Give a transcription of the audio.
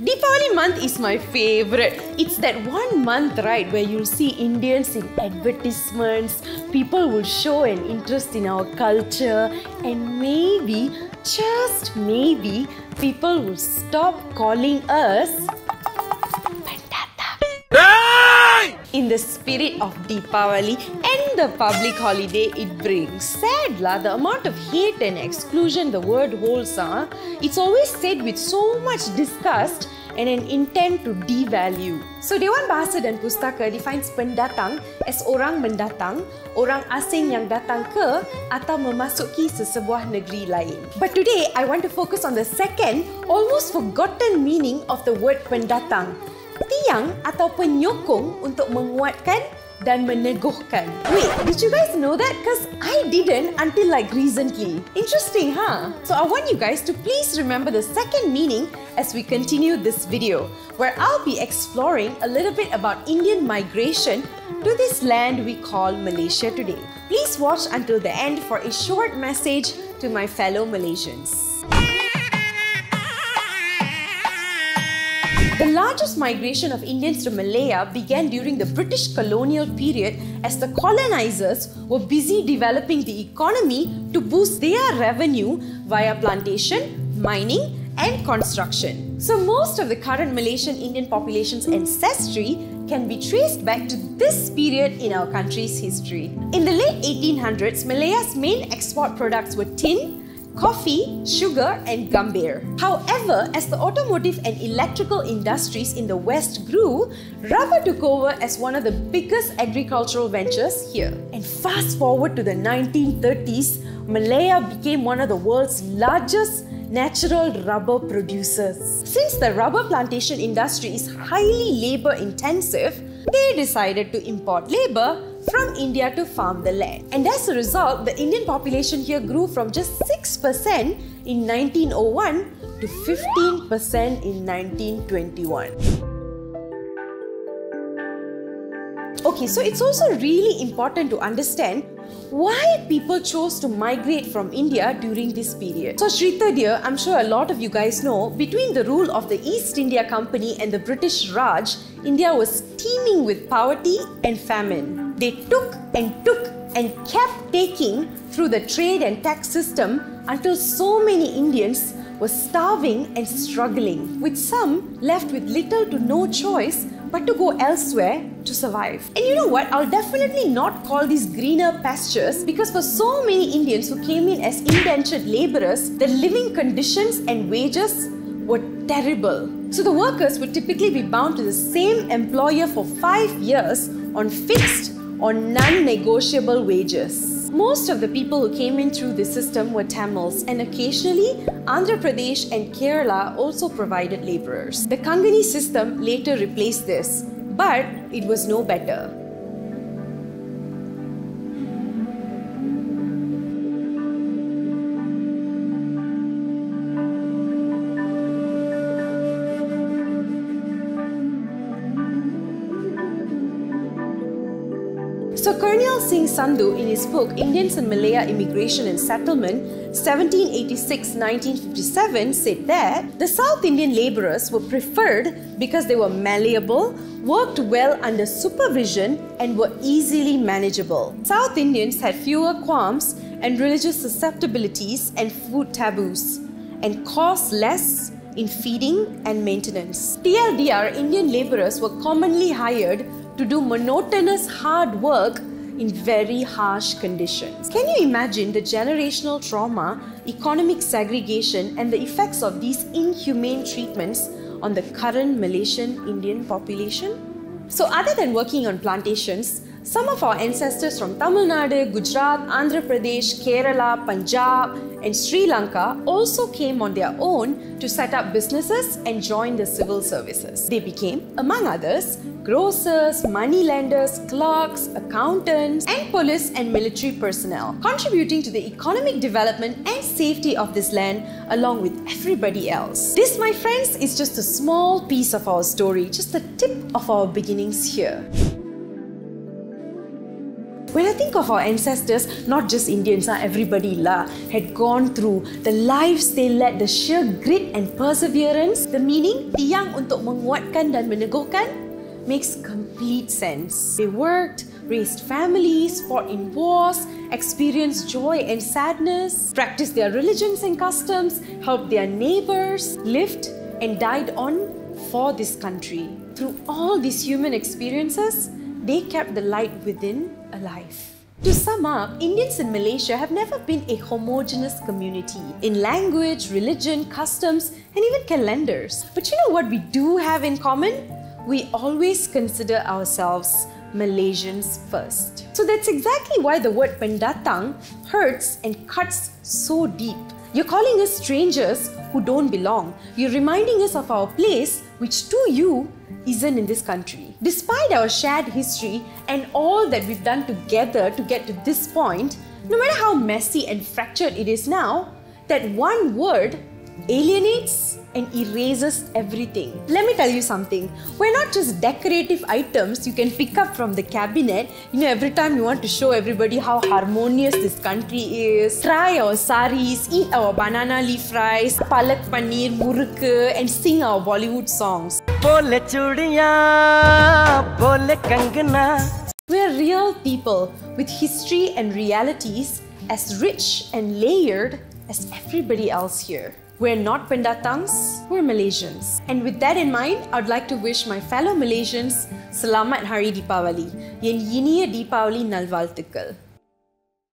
Deepavali month is my favorite. It's that one month, right, where you'll see Indians in advertisements, people will show an interest in our culture, and maybe, just maybe, people will stop calling us Pendatang. In the spirit of Deepavali and the public holiday it brings. Sad lah, the amount of hate and exclusion the word holds, it's always said with so much disgust and an intent to devalue. So Dewan Bahasa dan Pustaka defines pendatang as orang mendatang, orang asing yang datang ke atau memasuki sesebuah negeri lain. But today I want to focus on the second, almost forgotten meaning of the word pendatang. Tiang atau penyokong untuk menguatkan dan meneguhkan. Wait, did you guys know that? Because I didn't until like recently. Interesting, huh? So I want you guys to please remember the second meaning as we continue this video, where I'll be exploring a little bit about Indian migration to this land we call Malaysia today. Please watch until the end for a short message to my fellow Malaysians. The largest migration of Indians to Malaya began during the British colonial period as the colonizers were busy developing the economy to boost their revenue via plantation, mining, and construction. So most of the current Malaysian Indian population's ancestry can be traced back to this period in our country's history. In the late 1800s, Malaya's main export products were tin, coffee, sugar, and gambir. However, as the automotive and electrical industries in the West grew, rubber took over as one of the biggest agricultural ventures here. And fast forward to the 1930s, Malaya became one of the world's largest natural rubber producers. Since the rubber plantation industry is highly labor-intensive, they decided to import labor from India to farm the land. And as a result, the Indian population here grew from just 6% in 1901 to 15% in 1921. Okay, so it's also really important to understand why people chose to migrate from India during this period. So Shrita dear, I'm sure a lot of you guys know, between the rule of the East India Company and the British Raj, India was teeming with poverty and famine. They took and kept taking through the trade and tax system until so many Indians were starving and struggling, with some left with little to no choice but to go elsewhere to survive. And you know what? I'll definitely not call these greener pastures, because for so many Indians who came in as indentured laborers, the living conditions and wages were terrible. So the workers would typically be bound to the same employer for 5 years on fixed or non-negotiable wages. Most of the people who came in through this system were Tamils, and occasionally Andhra Pradesh and Kerala also provided laborers. The Kangani system later replaced this, but it was no better. So Colonel Singh Sandhu, in his book Indians in Malaya Immigration and Settlement 1786-1957, said that the South Indian labourers were preferred because they were malleable, worked well under supervision, and were easily manageable. South Indians had fewer qualms and religious susceptibilities and food taboos, and cost less in feeding and maintenance. TLDR, Indian labourers were commonly hired to do monotonous hard work in very harsh conditions. Can you imagine the generational trauma, economic segregation, and the effects of these inhumane treatments on the current Malaysian Indian population? So other than working on plantations, some of our ancestors from Tamil Nadu, Gujarat, Andhra Pradesh, Kerala, Punjab, and Sri Lanka also came on their own to set up businesses and join the civil services. They became, among others, grocers, moneylenders, clerks, accountants, and police and military personnel, contributing to the economic development and safety of this land along with everybody else. This, my friends, is just a small piece of our story, just the tip of our beginnings here. When I think of our ancestors, not just Indians, everybody had gone through the lives they led, the sheer grit and perseverance, the meaning, tiang untuk menguatkan dan meneguhkan, makes complete sense. They worked, raised families, fought in wars, experienced joy and sadness, practiced their religions and customs, helped their neighbors, lived and died on for this country. Through all these human experiences, they kept the light within alive. To sum up, Indians in Malaysia have never been a homogeneous community in language, religion, customs, and even calendars. But you know what we do have in common? We always consider ourselves Malaysians first. So that's exactly why the word Pendatang hurts and cuts so deep. You're calling us strangers who don't belong. You're reminding us of our place, which to you isn't in this country. Despite our shared history and all that we've done together to get to this point, no matter how messy and fractured it is now, that one word alienates and erases everything. Let me tell you something. We're not just decorative items you can pick up from the cabinet. You know, every time you want to show everybody how harmonious this country is, try our saris, eat our banana leaf rice, palak paneer, murukku, and sing our Bollywood songs. We're real people with history and realities as rich and layered as everybody else here. We're not Pendatangs, we're Malaysians. And with that in mind, I'd like to wish my fellow Malaysians Selamat Hari Deepavali. Yen Yiniya Deepavali Nalvalthukal.